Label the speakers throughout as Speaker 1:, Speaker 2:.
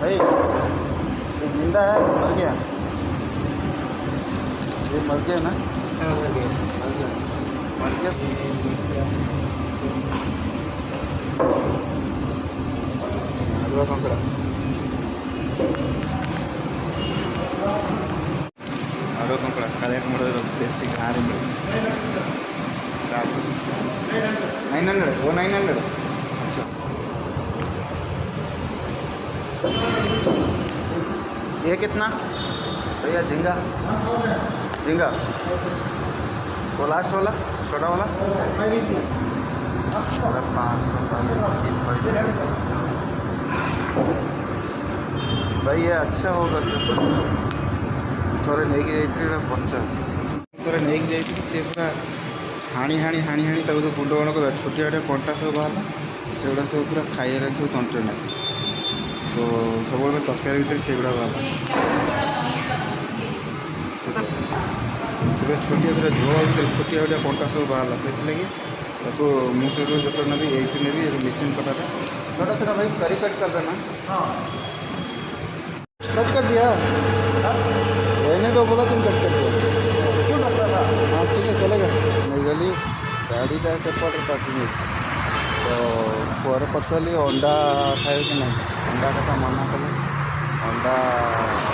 Speaker 1: भाई ये जिंदा है मर गया? ये मर गया ना? मर गया। हलवा कंकड़ा हलवा कंकड़ा काले मोड़ देसी गाँव में 900 वो 900। ये कितना भैया? झींगा झींगा वो लास्ट वाला छोटा वाला 500 भाई ये अच्छा होगा थोड़े नहीं जाइए पंचा थोड़े नहीं जाइए सी पूरा हाणी हाणी हाणी हाणी तक गुंड गुण कर छोटिया छोटिया कंटा सब बाहर से गुड़ा सब पूरा खाइए सब तंत्र ना तो सब तरकारी भर से गुड़ा बाहर छोटिया छोटिया झोल छोटिया छोटिया कंटा सब बाहर से मुझे जो नेबी ये नेबी मिशन कटाटा छोटा छोटा भाई करी कट कर देना। कट कर दिया रहने दो बोला तुम कट कर दिया। हाँ ठीक है चलेगा मैं गली गाड़ी टा पेपर काटनी तो पर पचारि अंडा खाए कि नहीं अंडा कथा मना कले अंडा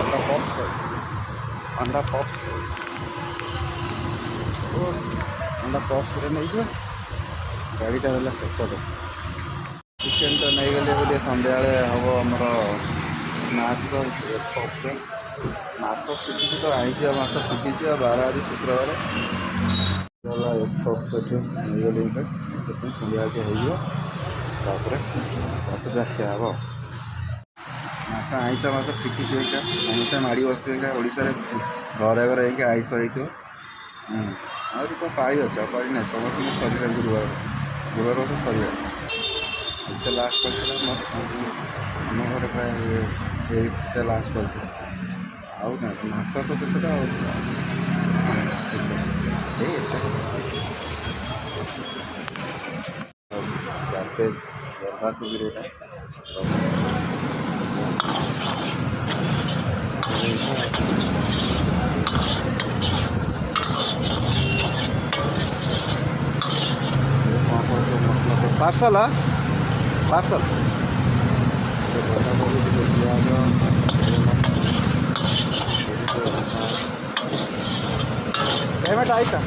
Speaker 1: अंडा पप अंडा पप नहीं जो गाड़ीटा रहा सेपटे चिकेन तो नहीं गले बोले सन्ध्या हम आमर मास फिटी तो आईस मास फिटी 12 आज शुक्रवार नहीं गली सन्ध्या होता ଖିଆ ହେବ मास आईस मास फिटी से माड़ी बस ओडिशा घरे घरे होगी आईस हो आहुरी कौन पाड़ी अच्छे पाड़ी ना समस्त सर गुरुवार वर्ष सर लास्ट पड़ता आम घर प्राय लास्ट पड़ता आउ ना मास तो शेषटा बंधाकोबी रेटा पार्सल पार्सल पेमेंट आयता